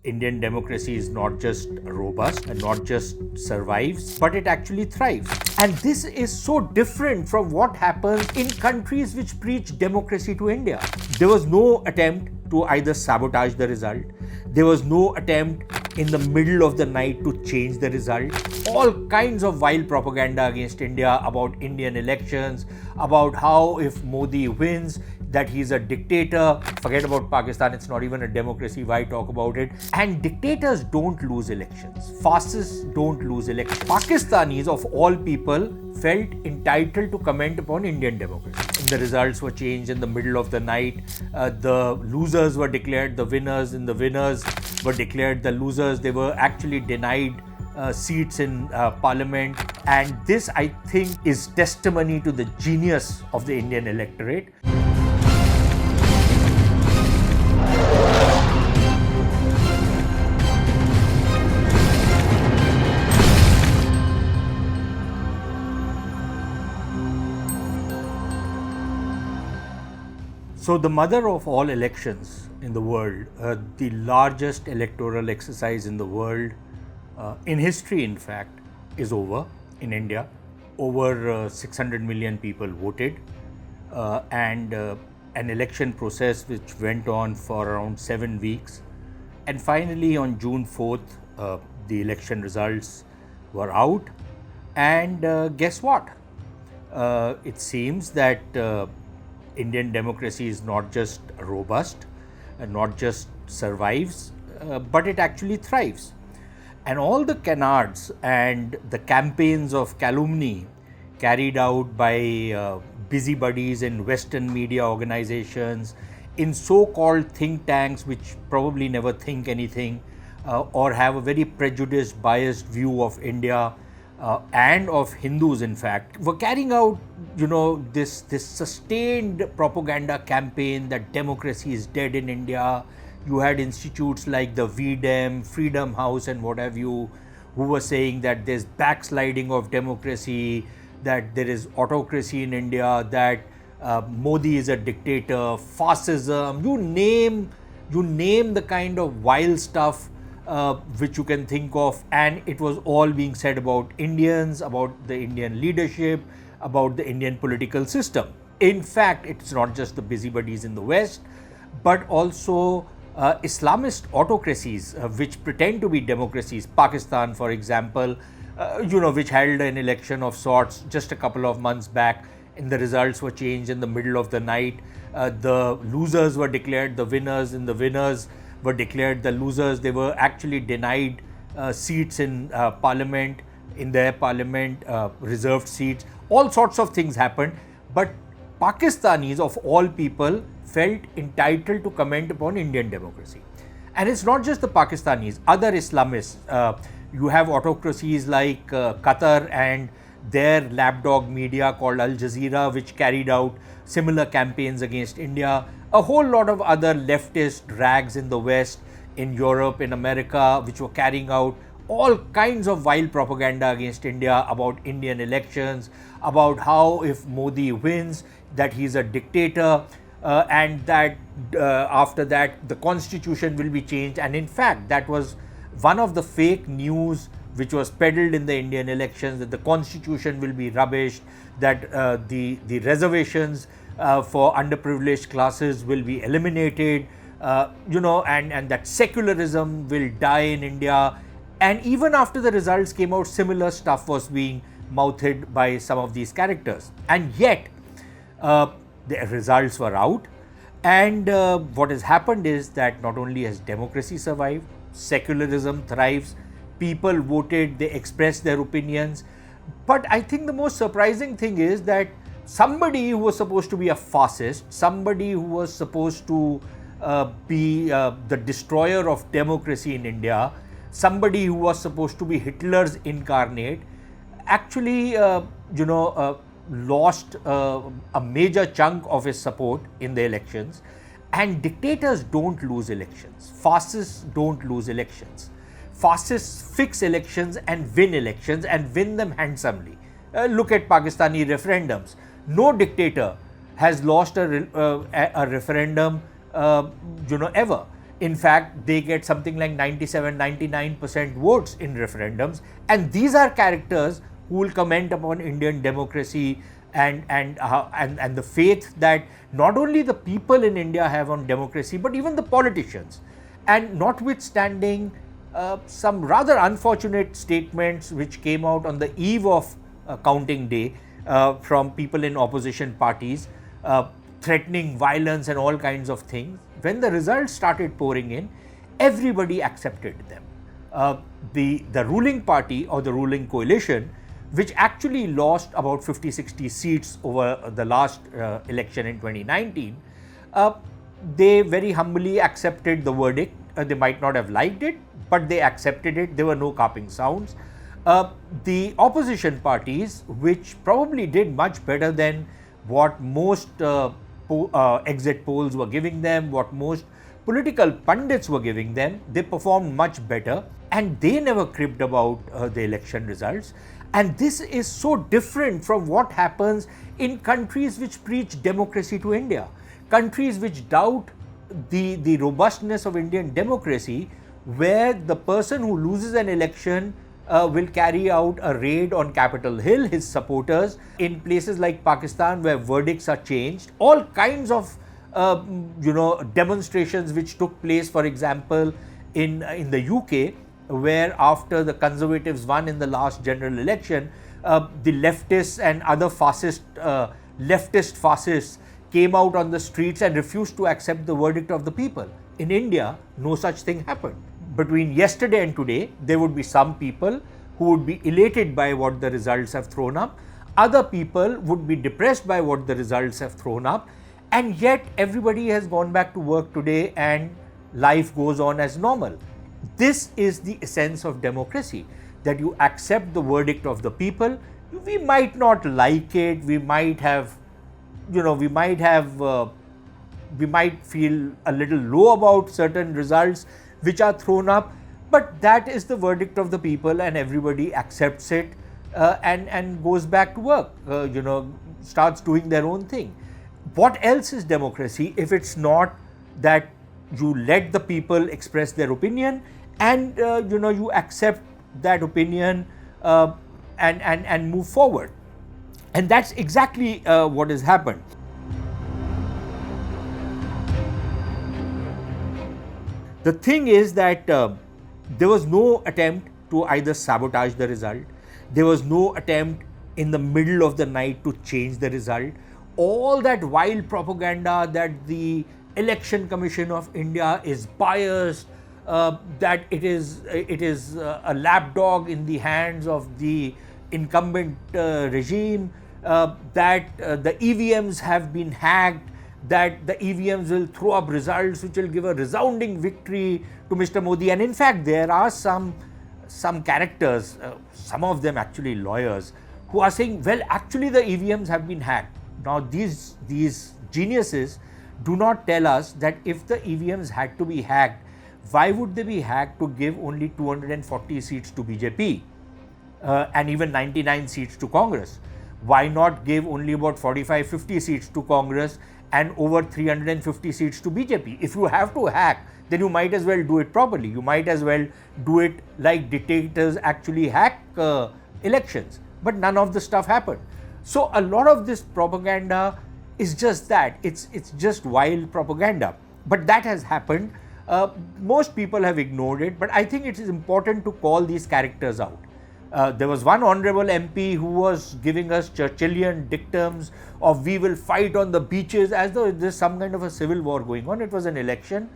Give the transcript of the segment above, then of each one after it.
Indian democracy is not just robust and not just survives, but it actually thrives. And this is so different from what happens in countries which preach democracy to India. There was no attempt to either sabotage the result. There was no attempt in the middle of the night to change the result. All kinds of vile propaganda against India about Indian elections, about how if Modi wins, that he's a dictator. Forget about Pakistan, it's not even a democracy, why talk about it? And dictators don't lose elections. Fascists don't lose elections. Pakistanis, of all people, felt entitled to comment upon Indian democracy. And the results were changed in the middle of the night. The losers were declared the winners, and the winners were declared the losers. They were actually denied seats in parliament. And this, I think, is testimony to the genius of the Indian electorate. So the mother of all elections in the world, the largest electoral exercise in the world, in history in fact, is over in India. Over 600 million people voted, and an election process which went on for around 7 weeks. And finally on June 4th, the election results were out, and guess what? It seems that Indian democracy is not just robust and not just survives, but it actually thrives. And all the canards and the campaigns of calumny carried out by busybodies in Western media organizations, in so-called think tanks which probably never think anything, or have a very prejudiced, biased view of India, and of Hindus in fact, were carrying out, this sustained propaganda campaign that democracy is dead in India. You had institutes like the VDem, Freedom House and what have you, who were saying that there's backsliding of democracy, that there is autocracy in India, that Modi is a dictator, fascism, you name the kind of vile stuff which you can think of, and it was all being said about Indians, about the Indian leadership, about the Indian political system. In fact, it's not just the busybodies in the West, but also Islamist autocracies which pretend to be democracies. Pakistan, for example, which held an election of sorts just a couple of months back, and the results were changed in the middle of the night. The losers were declared the winners, and the winners were declared the losers. They were actually denied seats in parliament, in their parliament, reserved seats. All sorts of things happened, but Pakistanis, of all people, felt entitled to comment upon Indian democracy. And it's not just the Pakistanis, other Islamists. You have autocracies like Qatar and their lapdog media called Al Jazeera, which carried out similar campaigns against India. A whole lot of other leftist rags in the West, in Europe, in America, which were carrying out all kinds of vile propaganda against India about Indian elections, about how if Modi wins, that he's a dictator, and that after that the constitution will be changed. And in fact, that was one of the fake news which was peddled in the Indian elections, that the constitution will be rubbished, that the reservations for underprivileged classes will be eliminated, and that secularism will die in India. And even after the results came out, similar stuff was being mouthed by some of these characters. And yet, the results were out, and what has happened is that not only has democracy survived, secularism thrives, people voted, they expressed their opinions. But I think the most surprising thing is that somebody who was supposed to be a fascist, somebody who was supposed to be the destroyer of democracy in India, somebody who was supposed to be Hitler's incarnate, actually, lost a major chunk of his support in the elections. And dictators don't lose elections. Fascists don't lose elections. Fascists fix elections and win them handsomely. Look at Pakistani referendums. No dictator has lost a referendum, ever. In fact, they get something like 97, 99% votes in referendums. And these are characters who will comment upon Indian democracy and the faith that not only the people in India have on democracy, but even the politicians. And notwithstanding some rather unfortunate statements which came out on the eve of counting day from people in opposition parties, threatening violence and all kinds of things, when the results started pouring in, everybody accepted them. The ruling party or the ruling coalition, which actually lost about 50-60 seats over the last election in 2019, they very humbly accepted the verdict. They might not have liked it, but they accepted it. There were no carping sounds. The opposition parties, which probably did much better than what most exit polls were giving them, what most political pundits were giving them, they performed much better, and they never cribbed about the election results. And this is so different from what happens in countries which preach democracy to India, countries which doubt the robustness of Indian democracy, where the person who loses an election will carry out a raid on Capitol Hill, his supporters. In places like Pakistan, where verdicts are changed, all kinds of demonstrations which took place, for example, in the UK, where after the Conservatives won in the last general election, the leftists and other leftist fascists came out on the streets and refused to accept the verdict of the people. In India, no such thing happened. Between yesterday and today, there would be some people who would be elated by what the results have thrown up. Other people would be depressed by what the results have thrown up. And yet everybody has gone back to work today and life goes on as normal. This is the essence of democracy, that you accept the verdict of the people. We might not like it. We might have, we might feel a little low about certain results which are thrown up, but that is the verdict of the people, and everybody accepts it and goes back to work, starts doing their own thing. What else is democracy if it's not that you let the people express their opinion and you accept that opinion and move forward? And that's exactly what has happened. The thing is that there was no attempt to either sabotage the result. There was no attempt in the middle of the night to change the result. All that wild propaganda that the Election Commission of India is biased, that it is a lapdog in the hands of the incumbent regime, that the EVMs have been hacked, that the EVMs will throw up results which will give a resounding victory to Mr. Modi. And in fact, there are some characters, some of them actually lawyers, who are saying, well, actually the EVMs have been hacked. Now these geniuses do not tell us that if the EVMs had to be hacked, why would they be hacked to give only 240 seats to BJP and even 99 seats to Congress? Why not give only about 45-50 seats to Congress and over 350 seats to BJP? If you have to hack, then you might as well do it properly. You might as well do it like dictators actually hack elections. But none of the stuff happened. So a lot of this propaganda is just that. It's just wild propaganda. But that has happened. Most people have ignored it. But I think it is important to call these characters out. There was one honorable MP who was giving us Churchillian dictums of we will fight on the beaches, as though there's some kind of a civil war going on. It was an election,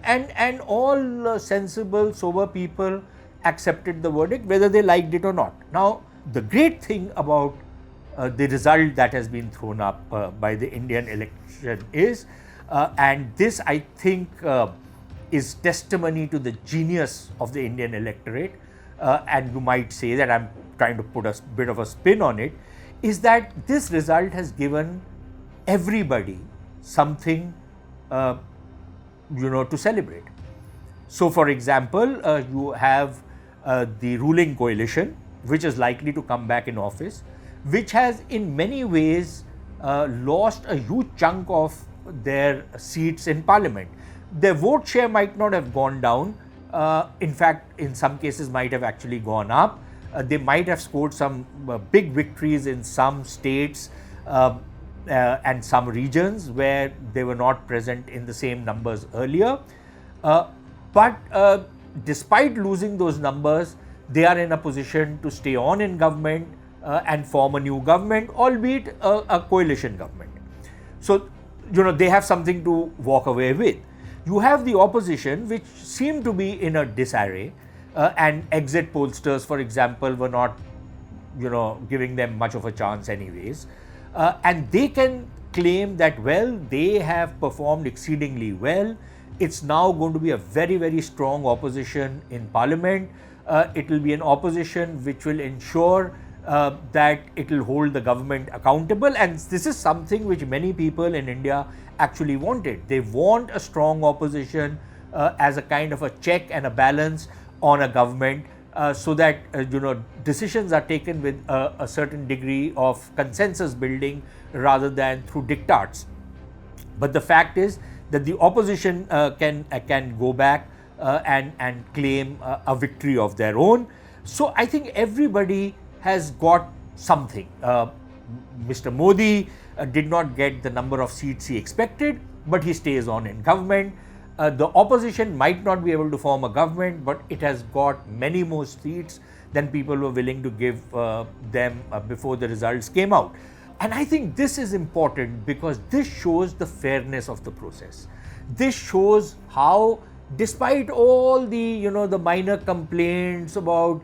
and all sensible, sober people accepted the verdict, whether they liked it or not. Now, the great thing about the result that has been thrown up by the Indian election is, and this I think is testimony to the genius of the Indian electorate, and you might say that I'm trying to put a bit of a spin on it, is that this result has given everybody something to celebrate. So for example, you have the ruling coalition, which is likely to come back in office, which has in many ways lost a huge chunk of their seats in parliament, their vote share might not have gone down. In fact, in some cases might have actually gone up. They might have scored some big victories in some states and some regions where they were not present in the same numbers earlier. But despite losing those numbers, they are in a position to stay on in government and form a new government, albeit a coalition government. So, they have something to walk away with. You have the opposition, which seemed to be in a disarray, and exit pollsters, for example, were not, giving them much of a chance anyways. And they can claim that, well, they have performed exceedingly well. It's now going to be a very, very strong opposition in parliament. It will be an opposition which will ensure that it will hold the government accountable. And this is something which many people in India actually wanted. They want a strong opposition as a kind of a check and a balance on a government, so that decisions are taken with a certain degree of consensus building rather than through diktats. But the fact is that the opposition can go back and claim a victory of their own. So I think everybody has got something. Mr. Modi did not get the number of seats he expected, but he stays on in government. The opposition might not be able to form a government, but it has got many more seats than people were willing to give them before the results came out. And I think this is important because this shows the fairness of the process. This shows how, despite all the, the minor complaints about,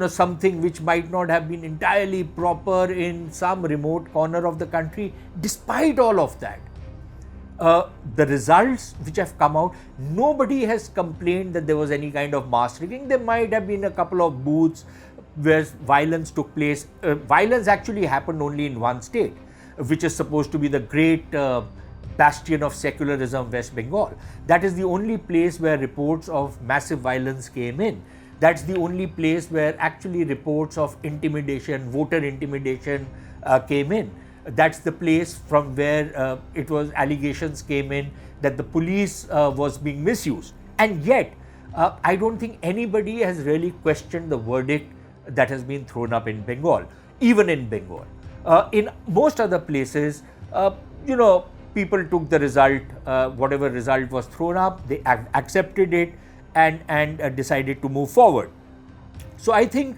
something which might not have been entirely proper in some remote corner of the country, despite all of that, the results which have come out, nobody has complained that there was any kind of mass rigging. There might have been a couple of booths where violence took place. Violence actually happened only in one state, which is supposed to be the great bastion of secularism, West Bengal. That is the only place where reports of massive violence came in. That's the only place where actually reports of intimidation, voter intimidation came in. That's the place from where it was allegations came in that the police was being misused. And yet, I don't think anybody has really questioned the verdict that has been thrown up in Bengal, even in Bengal. In most other places, people took the result, whatever result was thrown up, they accepted it and decided to move forward. So I think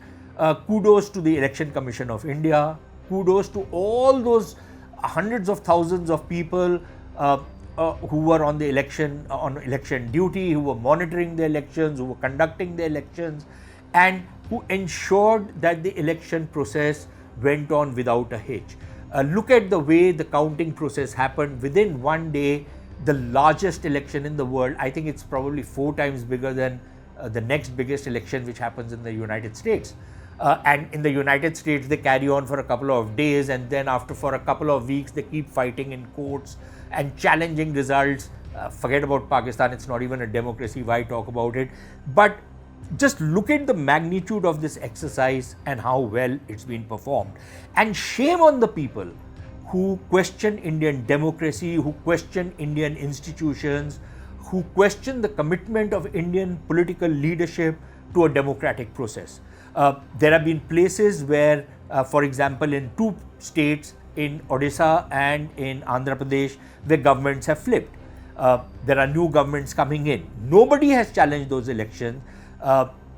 kudos to the Election Commission of India, kudos to all those hundreds of thousands of people who were on election duty, who were monitoring the elections, who were conducting the elections, and who ensured that the election process went on without a hitch. Look at the way the counting process happened. Within one day, the largest election in the world, I think it's probably 4 times bigger than the next biggest election which happens in the United States. And in the United States, they carry on for a couple of days, and then for a couple of weeks, they keep fighting in courts and challenging results. Forget about Pakistan, it's not even a democracy, why talk about it? But just look at the magnitude of this exercise and how well it's been performed. And shame on the people who question Indian democracy, who question Indian institutions, who question the commitment of Indian political leadership to a democratic process. There have been places where, for example, in 2 states, in Odisha and in Andhra Pradesh, where governments have flipped. There are new governments coming in. Nobody has challenged those elections.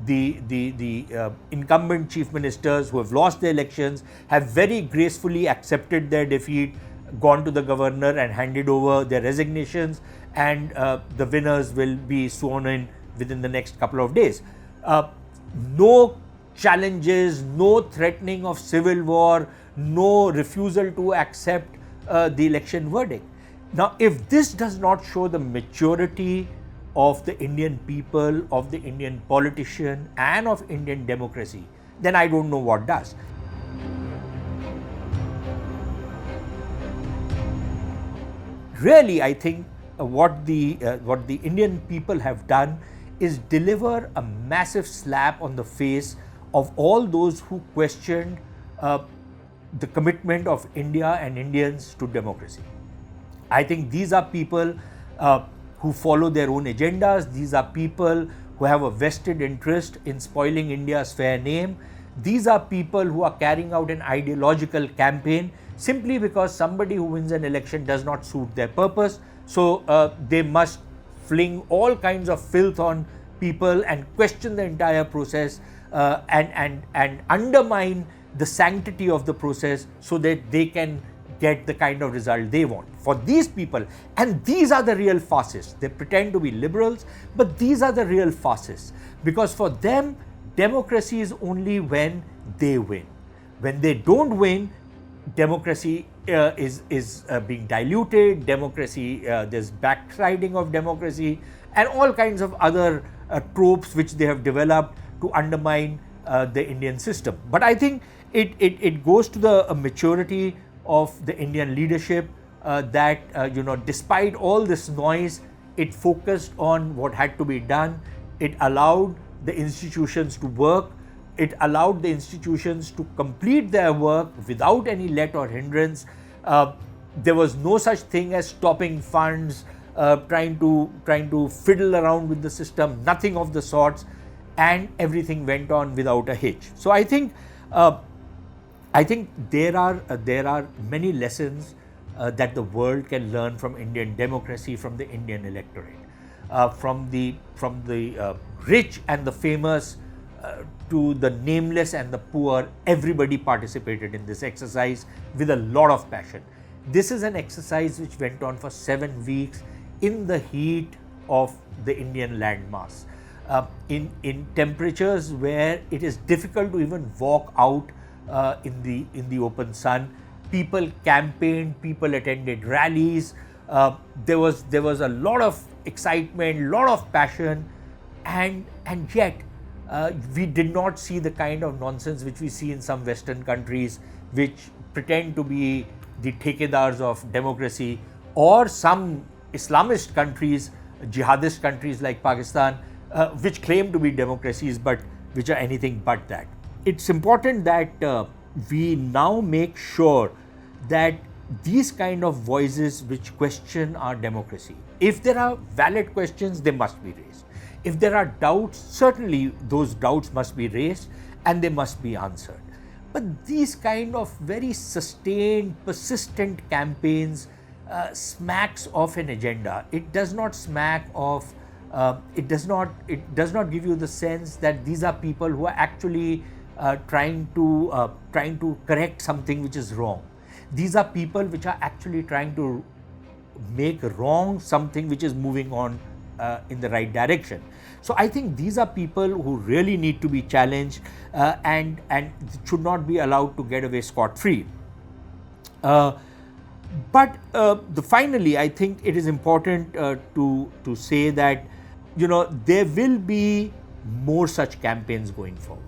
The incumbent chief ministers who have lost the elections have very gracefully accepted their defeat, gone to the governor and handed over their resignations, and the winners will be sworn in within the next couple of days. No challenges, no threatening of civil war, no refusal to accept the election verdict. Now, if this does not show the maturity of the Indian people, of the Indian politician, and of Indian democracy, then I don't know what does. Really, I think what the Indian people have done is deliver a massive slap on the face of all those who questioned the commitment of India and Indians to democracy. I think these are people who follow their own agendas. These are people who have a vested interest in spoiling India's fair name. These are people who are carrying out an ideological campaign simply because somebody who wins an election does not suit their purpose. So they must fling all kinds of filth on people and question the entire process and undermine the sanctity of the process so that they can get the kind of result they want. For these people, and these are the real fascists. They pretend to be liberals, but these are the real fascists, because for them, democracy is only when they win. When they don't win, democracy is being diluted. Democracy, there's backsliding of democracy, and all kinds of other tropes which they have developed to undermine the Indian system. But I think it goes to the maturity of the Indian leadership that despite all this noise, it focused on what had to be done. It allowed the institutions to work. It allowed the institutions to complete their work without any let or hindrance. There was no such thing as stopping funds, trying to fiddle around with the system, nothing of the sorts, and everything went on without a hitch. So I think there are many lessons that the world can learn from Indian democracy, from the Indian electorate, from the rich and the famous to the nameless and the poor. Everybody participated in this exercise with a lot of passion. This is an exercise which went on for 7 weeks in the heat of the Indian landmass, in temperatures where it is difficult to even walk out in the open sun. People campaigned, people attended rallies. There was a lot of excitement, lot of passion, and yet we did not see the kind of nonsense which we see in some Western countries, which pretend to be the ठेकेदार्स of democracy, or some Islamist countries, jihadist countries like Pakistan, which claim to be democracies but which are anything but that. It's important that we now make sure that these kind of voices which question our democracy, if there are valid questions, they must be raised. If there are doubts, certainly those doubts must be raised and they must be answered. But these kind of very sustained, persistent campaigns smacks of an agenda. It does not smack of, it does not give you the sense that these are people who are actually trying to correct something which is wrong. These are people which are actually trying to make wrong something which is moving on in the right direction. So I think these are people who really need to be challenged and should not be allowed to get away scot-free. But finally, I think it is important to say that there will be more such campaigns going forward.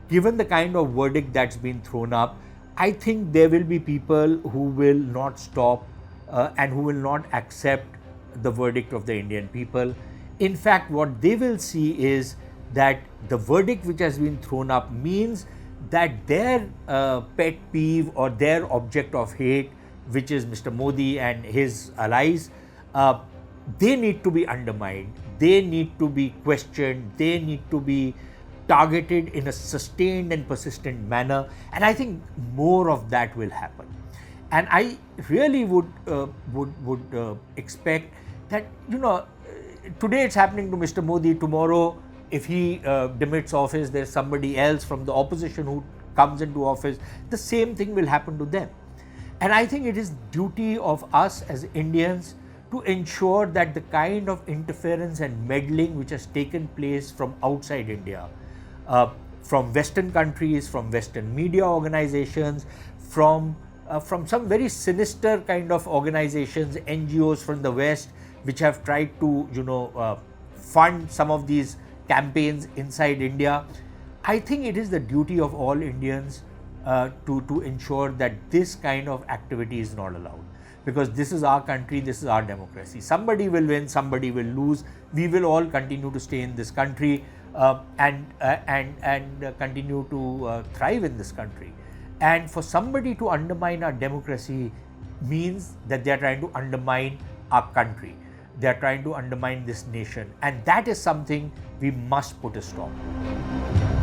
Given the kind of verdict that's been thrown up, I think there will be people who will not stop and who will not accept the verdict of the Indian people. In fact, what they will see is that the verdict which has been thrown up means that their pet peeve or their object of hate, which is Mr. Modi and his allies, they need to be undermined, they need to be questioned, they need to be targeted in a sustained and persistent manner, and I think more of that will happen. And I really would expect that today it's happening to Mr. Modi. Tomorrow, if he demits office, there's somebody else from the opposition who comes into office. The same thing will happen to them. And I think it is duty of us as Indians to ensure that the kind of interference and meddling which has taken place from outside India, from Western countries, from Western media organizations, from some very sinister kind of organizations, NGOs from the West, which have tried to fund some of these campaigns inside India. I think it is the duty of all Indians to ensure that this kind of activity is not allowed, because this is our country, this is our democracy. Somebody will win, somebody will lose. We will all continue to stay in this country and continue to thrive in this country. And for somebody to undermine our democracy means that they are trying to undermine our country. They are trying to undermine this nation, and that is something we must put a stop to.